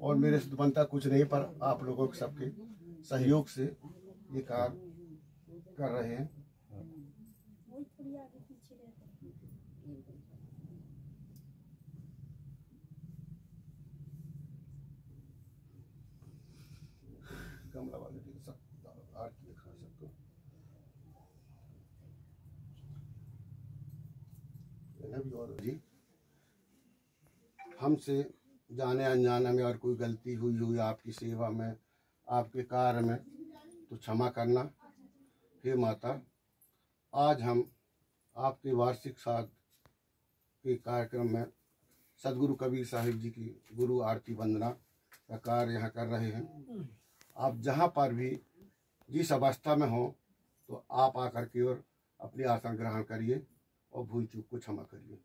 और मेरे से तो बनता कुछ नहीं, पर आप लोगों के सबके सहयोग से ये कार्य कर रहे हैं। कमला वाले सब आरती दिखा सकते हो और जी हमसे जाने अनजाने में और कोई गलती हुई आपकी सेवा में, आपके कार्य में, तो क्षमा करना। हे माता, आज हम आपके वार्षिक श्राद्ध के कार्यक्रम में सदगुरु कबीर साहिब जी की गुरु आरती वंदना का कार्य यहाँ कर रहे हैं। आप जहाँ पर भी जिस अवस्था में हो तो आप आकर के और अपनी आसन ग्रहण करिए और भूल चूक को क्षमा करिए।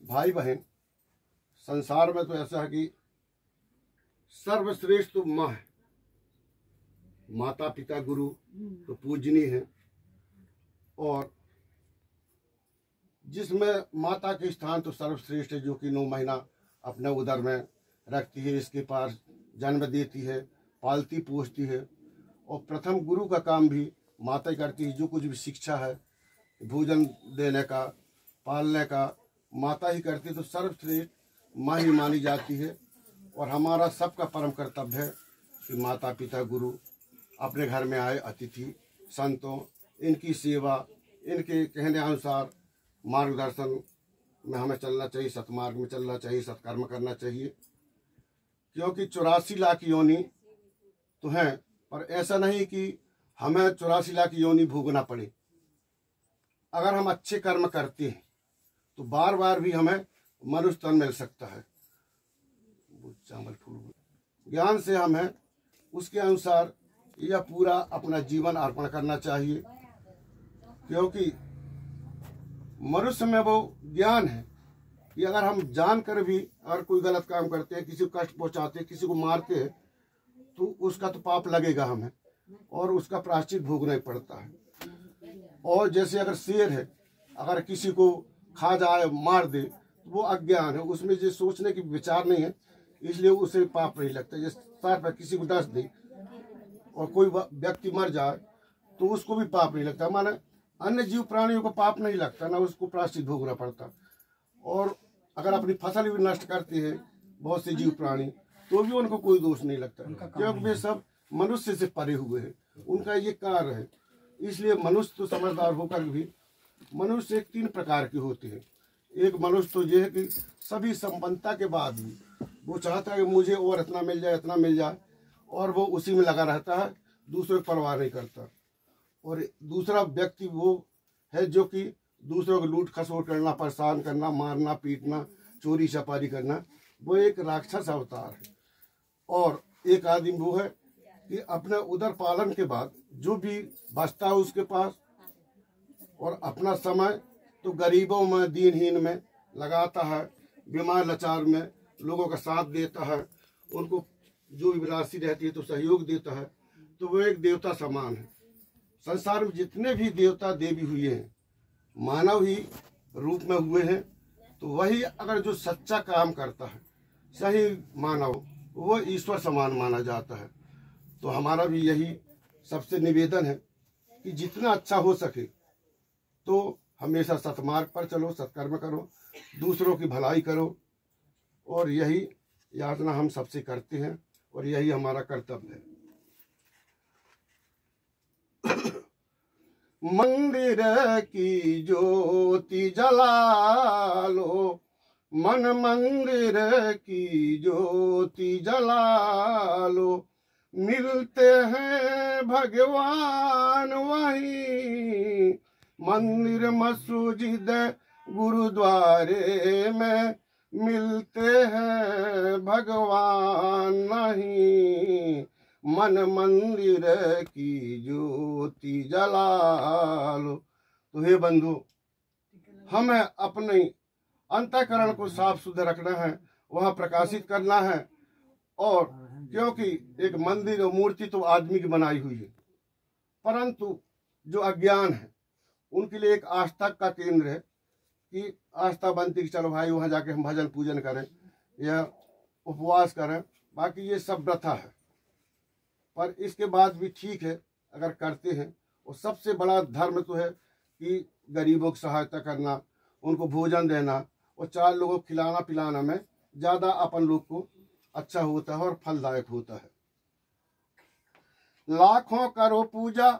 भाई बहन, संसार में तो ऐसा है कि सर्वश्रेष्ठ तो माँ है, माता पिता गुरु तो पूजनीय है, और जिसमें माता के स्थान तो सर्वश्रेष्ठ है, जो कि 9 महीना अपने उदर में रखती है, इसके पास जन्म देती है, पालती पोसती है, और प्रथम गुरु का काम भी माता ही करती है। जो कुछ भी शिक्षा है, भोजन देने का, पालने का, माता ही करती है। तो सर्वश्रेष्ठ माँ ही मानी जाती है, और हमारा सबका परम कर्तव्य है कि माता पिता गुरु अपने घर में आए अतिथि संतों, इनकी सेवा, इनके कहने अनुसार मार्गदर्शन में हमें चलना चाहिए, सतमार्ग में चलना चाहिए, सत्कर्म करना चाहिए। क्योंकि 84 लाख योनि तो हैं, पर ऐसा नहीं कि हमें 84 लाख योनि भोगना पड़े। अगर हम अच्छे कर्म करते हैं तो बार बार भी हमें मनुष्य तन मिल सकता है। चावल फूल ज्ञान से हमें उसके अनुसार यह पूरा अपना जीवन अर्पण करना चाहिए। क्योंकि मनुष्य में वो ज्ञान है कि अगर हम जानकर भी अगर कोई गलत काम करते हैं, किसी को कष्ट पहुंचाते हैं, किसी को मारते हैं, तो उसका तो पाप लगेगा हमें, और उसका प्रायश्चित भोगना ही पड़ता है। और जैसे अगर शेर है, अगर किसी को खा जाए, मार दे, तो वो अज्ञान है, उसमें जो सोचने की विचार नहीं है, इसलिए उसे पाप नहीं लगता। जैसे सर पर किसी को डस दे और कोई व्यक्ति मर जाए तो उसको भी पाप नहीं लगता। माने अन्य जीव प्राणियों को पाप नहीं लगता, ना उसको प्रायश्चित भोगना पड़ता। और अगर अपनी फसल भी नष्ट करते हैं बहुत से जीव प्राणी, तो भी उनको कोई दोष नहीं लगता, क्योंकि वे सब मनुष्य से परे हुए हैं, उनका ये कार्य है। इसलिए मनुष्य तो समझदार होकर भी, मनुष्य एक 3 प्रकार के होते हैं। एक मनुष्य तो ये है कि सभी संपन्नता के बाद भी वो चाहता है कि मुझे और इतना मिल जाए, इतना मिल जाए, और वो उसी में लगा रहता है, दूसरों की परवाह नहीं करता। और दूसरा व्यक्ति वो है जो कि दूसरों को लूट खसोट करना, परेशान करना, मारना पीटना, चोरी छपारी करना, वो एक राक्षस अवतार है। और एक आदमी वो है कि अपने उदर पालन के बाद जो भी बचता है उसके पास, और अपना समय तो गरीबों में, दीनहीन में लगाता है, बीमार लाचार में लोगों का साथ देता है, उनको जो भी राशि रहती है तो सहयोग देता है। तो वो एक देवता समान है। संसार में जितने भी देवता देवी हुए हैं, मानव ही रूप में हुए हैं। तो वही अगर जो सच्चा काम करता है, सही मानव, वो ईश्वर समान माना जाता है। तो हमारा भी यही सबसे निवेदन है कि जितना अच्छा हो सके तो हमेशा सतमार्ग पर चलो, सत्कर्म करो, दूसरों की भलाई करो, और यही यातना हम सबसे करते हैं, और यही हमारा कर्तव्य है। मंदिर की ज्योति जला लो, मन मंदिर की ज्योति जला लो, मिलते हैं भगवान वहीं, मंदिर मस्जिद गुरुद्वारे में, मिलते हैं भगवान नहीं, मन मंदिर की ज्योति जला लो। तो हे बंधु, हमें अपने अंतःकरण को साफ सुथरा रखना है, वहाँ प्रकाशित करना है। और क्योंकि एक मंदिर और मूर्ति तो आदमी की बनाई हुई है, परंतु जो अज्ञान है उनके लिए एक आस्था का केंद्र है कि आस्था बनती कि चलो भाई वहाँ जाके हम भजन पूजन करें या उपवास करें। बाकी ये सब प्रथा है, पर इसके बाद भी ठीक है अगर करते हैं। और सबसे बड़ा धर्म तो है कि गरीबों की सहायता करना, उनको भोजन देना और 4 लोगों को खिलाना पिलाना में ज़्यादा अपन लोग को अच्छा होता है और फलदायक होता है। लाखों करो पूजा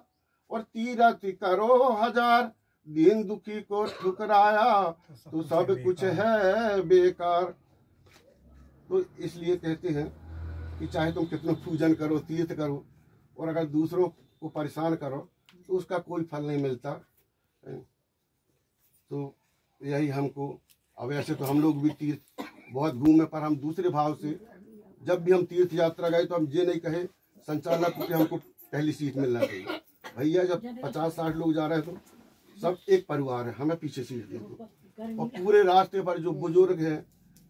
और तीरथ करो हजार, दीन दुखी को ठुकराया तो सब कुछ है बेकार। तो इसलिए कहते हैं कि चाहे तुम कितना पूजन करो, तीर्थ करो, और अगर दूसरों को परेशान करो तो उसका कोई फल नहीं मिलता। तो यही हमको, अब ऐसे तो हम लोग भी तीर्थ बहुत घूमे, पर हम दूसरे भाव से जब भी हम तीर्थ यात्रा गए तो हम ये नहीं कहे संचालक को कि हमको पहली सीट मिलना चाहिए। भैया जब 50-60 लोग जा रहे हैं तो सब एक परिवार है, हमें पीछे सीट दे दो। और पूरे रास्ते पर जो बुजुर्ग हैं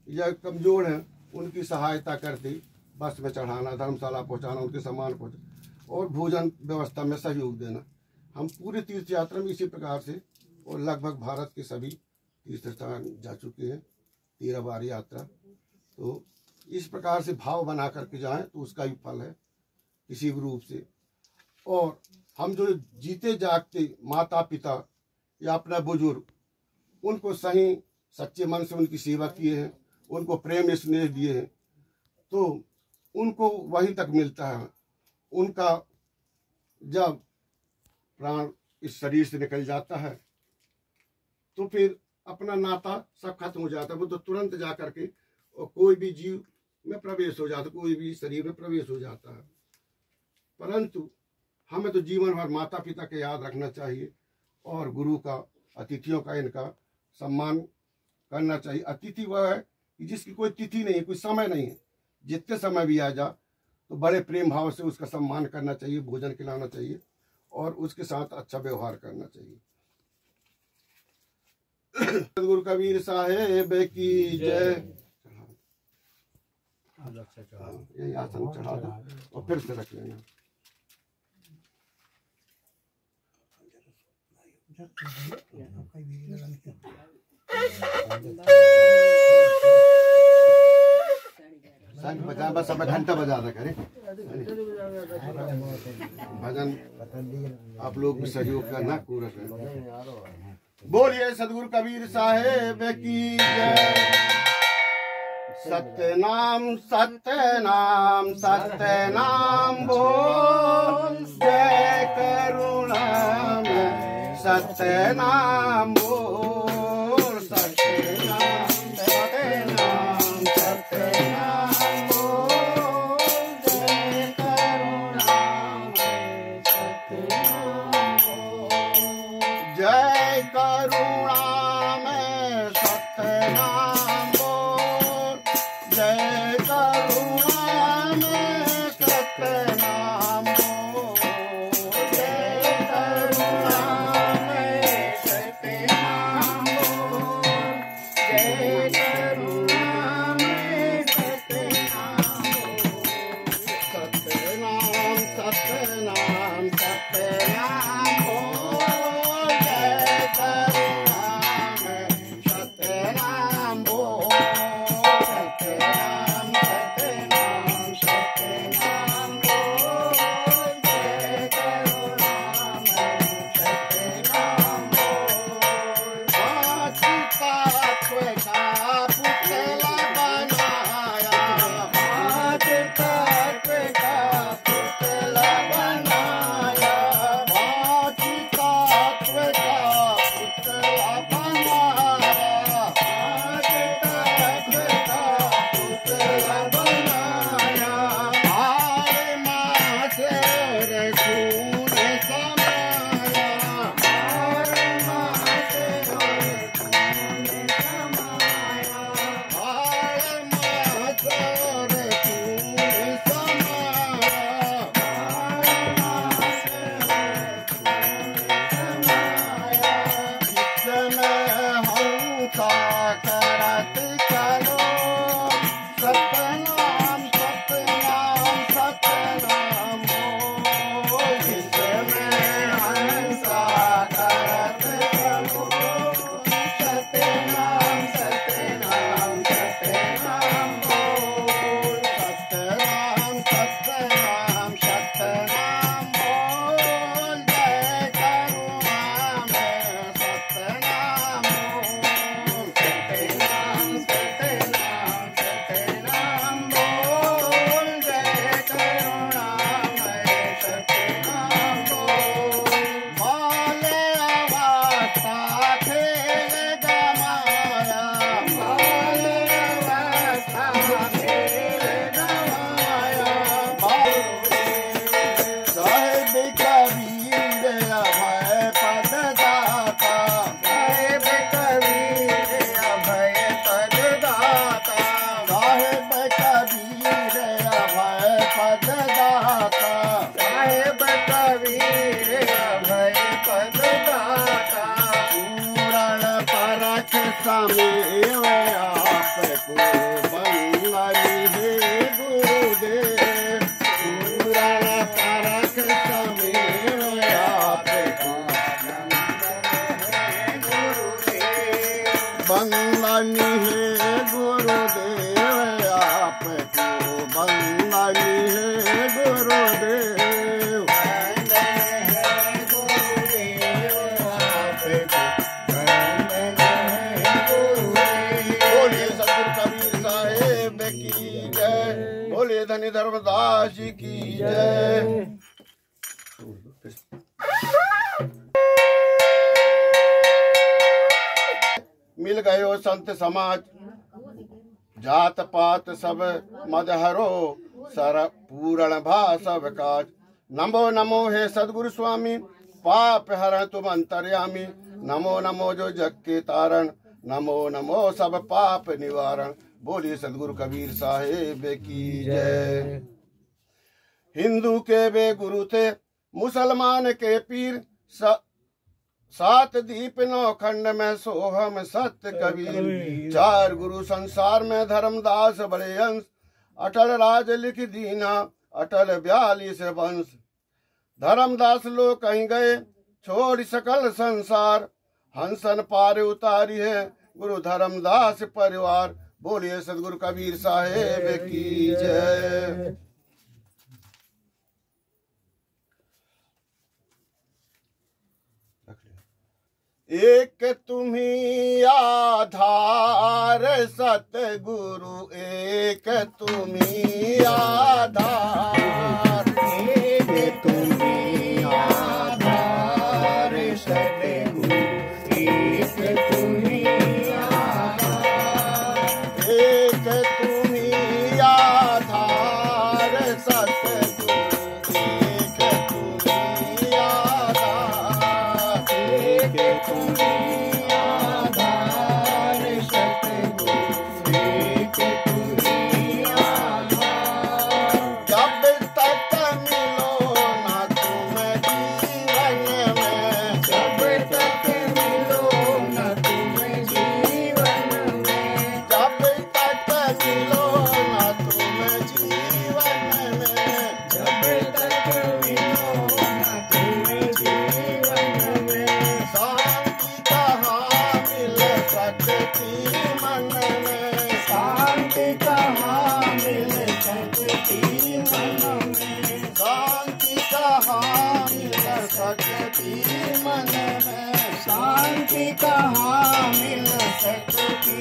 या कमजोर हैं उनकी सहायता करते, बस में चढ़ाना, धर्मशाला पहुंचाना, उनके सामान पहुंचाना और भोजन व्यवस्था में सहयोग देना। हम पूरे तीर्थ यात्रा में इसी प्रकार से, और लगभग भारत के सभी तीर्थ स्थान जा चुके हैं 13 बार यात्रा। तो इस प्रकार से भाव बना करके जाएं तो उसका भी फल है किसी भी रूप से। और हम जो जीते जागते माता पिता या अपना बुजुर्ग, उनको सही सच्चे मन से उनकी सेवा किए हैं, उनको प्रेम स्नेह दिए हैं, तो उनको वहीं तक मिलता है। उनका जब प्राण इस शरीर से निकल जाता है तो फिर अपना नाता सब खत्म हो जाता है। वो तो तुरंत जा करके और कोई भी जीव में प्रवेश हो जाता है, कोई भी शरीर में प्रवेश हो जाता है। परंतु हमें तो जीवन भर माता पिता के याद रखना चाहिए और गुरु का, अतिथियों का, इनका सम्मान करना चाहिए। अतिथि वह है कि जिसकी कोई तिथि नहीं है, कोई समय नहीं है, जितने समय भी आ जा तो बड़े प्रेम भाव से उसका सम्मान करना चाहिए, भोजन खिलाना चाहिए और उसके साथ अच्छा व्यवहार करना चाहिए। सदगुरु कबीर साहेब की जय। यही आसन चढ़ा दो और फिर से रख लेना। बजा, बस अब घंटा बजा रहा करें भजन। आप लोग भी सहयोग करना पूरा करें। बोलिए सदगुरु कबीर साहेब की जय। सत्यनाम सत्यनाम सत्यनाम बोल, जय करुणा में सत्यनाम बोल, सत्यनाम सत्यनाम सत्यनाम बोल, जय करुणा में सत्यनाम बोल, जय करुणा में सत्यनाम बोल, जय करुणा में सत्यनाम बोल, जय करुणा में सत्यनाम बोल, जय करुणा में सत्यनाम बोल, सत्यनाम सत्यनाम सत्यनाम बोल, जय करुणा बंदनी है गुरुदेव, आपको बंदनी है गुरुदेव। बोलिए सतगुरु कबीर साहेब की जय, बोलिए धनी धर्मदास जी की जय। मिल गयो संत समाज, जात पात सब मदहरो, सर पूर्ण भा सब काज। नमो नमो हे सदगुरु स्वामी, पाप हरण तुम अंतर्यामी। नमो नमो जो जग के तारण, नमो नमो सब पाप निवारण। बोलिए सदगुरु कबीर साहेब की जय। हिंदू के वे गुरु थे, मुसलमान के पीर, सात दीप नौ खंड में सोहम सत्य कबीर। चार गुरु संसार में धर्मदास बड़े अंश, अटल राज लिख दीना अटल 42 वंश। धर्मदास लोग कहीं गए छोड़ सकल संसार, हंसन पार उतारी है गुरु धर्मदास परिवार। बोलिए सदगुरु कबीर साहेब की जय। एक तुम्ही आधार सतगुरु, एक तुम्ही आधार, एक तुम्ही आधार सतगुरु, एक तुम्ही आधार, एक तुम्ही आधार सतगुरु, एक तुम्ही आधार, एक तुम्ही आधार सतगुरु, एक तुम्ही आधार। जब तक मिलो ना तुम जीवन में, जब तक मिलो ना तुम जीवन में, जब तक मिलो ना तुम जीवन में, जब तक मिलो ना तुम जीवन में। शांति कहाँ मिल सकती मन में, शांति कहाँ मिल सकती मन में, शांति कहाँ मिल सकती मन में, शांति कहाँ मिल सकती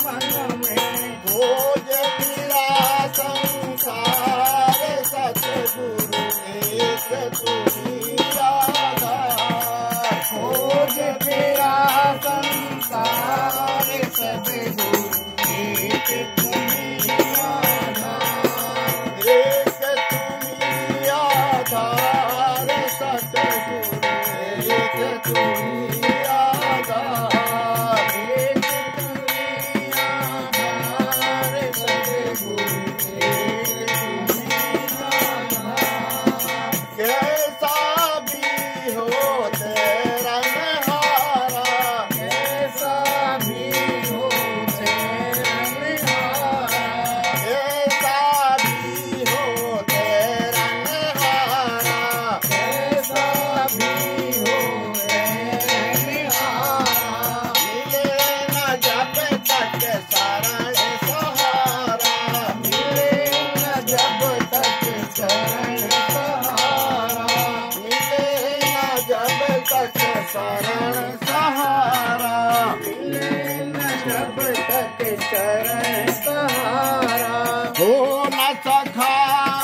मन में। खोज मेरा संसार सतगुरु, एक तुम्ही आधार, खोज तेरा संसार सतगुरु, एक तुम्ही आधार, एक तुम्ही आधार सतगुरु, एक तुम्ही आधार, एक तुम्ही आधार सतगुरु, एक तुम्ही आधार। कैसा भी हो तेरा नहारा, कैसा भी हो तेरा नहारा, कैसा भी हो तेरा नहारा, कैसा भी हो तेरा नहारा। मिले न जब तक शरण सहारा, मिले न जब तक शरण सहारा, मिले न जब तक शरण सहारा, मिले न जब तक शरण सहारा। हो न सखा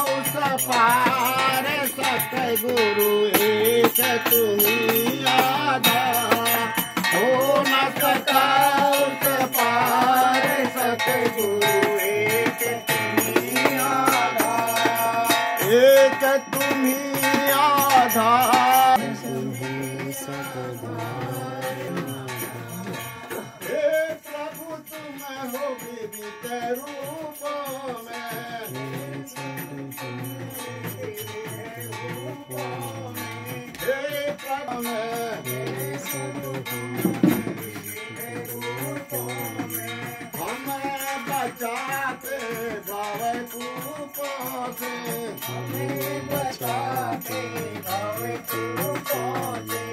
उस पार सतगुरु, एक तुम्ही आधार, हो न सखा उस पार सतगुरु, एक तुम्ही आधार, एक तुम्ही आधार। हे प्रभु तुम हो विविध रूपों में, हे प्रभु हमें बचाते भव कूपों से, हमें बचाते भव कूपों से,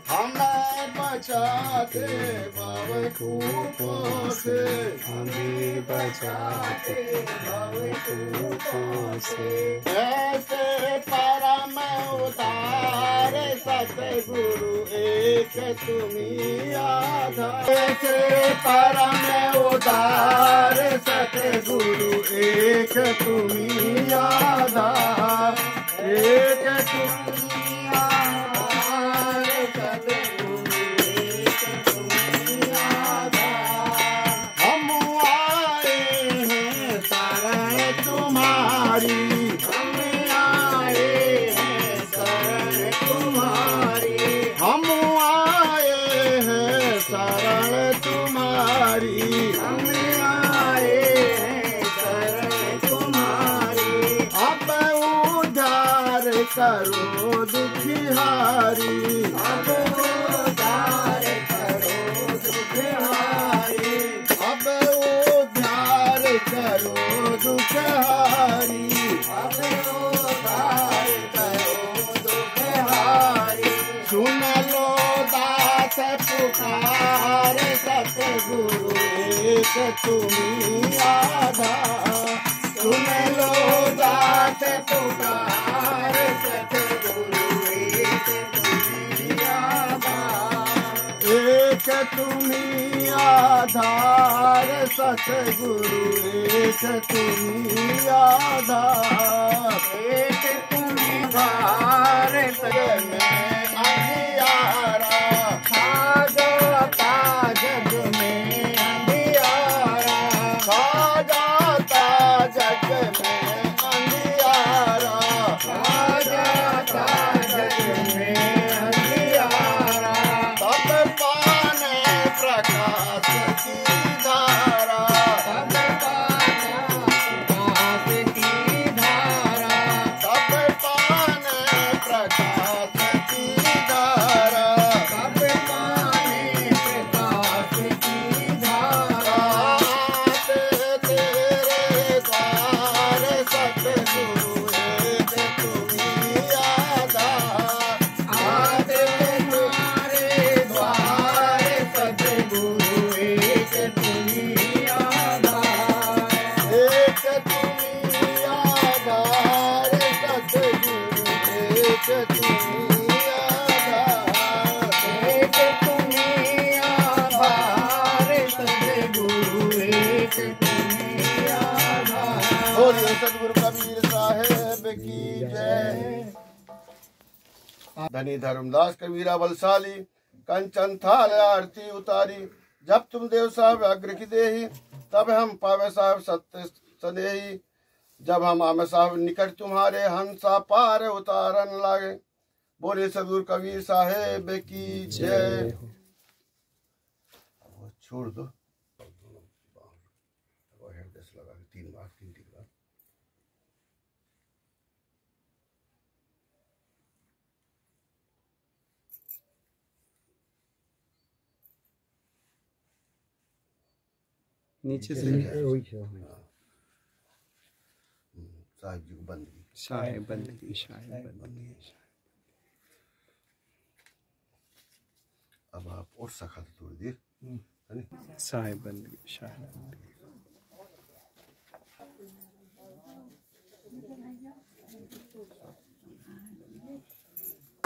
हमें बचाते भवकूपों से, हमें बचाते भवकूपों से। ऐसे परम उदार सतगुरु एक तुम्ही आधार, ऐसे परम उदार सतगुरु एक तुम्ही आधार, एक तुम्ही आधार सतगुरु एक तुम्ही आधार। हम आए हैं शरण तुम्हारी, हम आए हैं शरण तुम्हारी, हम आए हैं शरण तुम्हारी, हम आए हैं शरण तुम्हारी। अब उद्धार करो दुखिहारी, अब उद्धार करो दुखिहारी, अब उद्धार करो दुखहारी, अब उद्धार करो दुखहारी। सुन लो दास पुकार सतगुरु एक तुम्ही आधार, सुन लो दास पुकार सतगुरु एक तुम्ही आधार, एक तुम्ही आधार सतगुरु एक तुम्ही आधार, एक तुम्ही आधार में अंधियारा छा जाता जग में, अंधियारा छा जाता जग में, अंधियारा छा जाता जग में, अंधियारा। तब पाने प्रकाश की धारा, तब पाने प्रकाश की धारा, तब पाने प्रकाश की धारा, तब पाने प्रकाश की धारा। तेरे द्वार सतगुरु एक तुम्ही आधार, आते तुम्हारे द्वार सतगुरु एक तुम्ही आधार, एक तुम्ही आधार सतगुरु एक तुम्ही आधार, एक तुम्ही आधार सतगुरु एक तुम्ही आधार। बोलिए सतगुरु कबीर साहेब की जय। धनी धर्मदास कबीरा बलशाली, कंचन थाल आरती उतारी, जब तुम देव साहब अग्र की देही, तब हम पावे साहब सत्य सनेही। जब हम आमे साहब निकट तुम्हारे, हंसा पार उतारन लागे। बोले सदगुरु कबीर साहेब की जय। छोड़ दो लगा के 3 बार 3 बार। नीचे से साहिब जी को बंदगी, शाह बंदगी, शाह बंदगी। अब आप और सखा थोड़ी देर, शाह बंदगी, शाह बंदगी।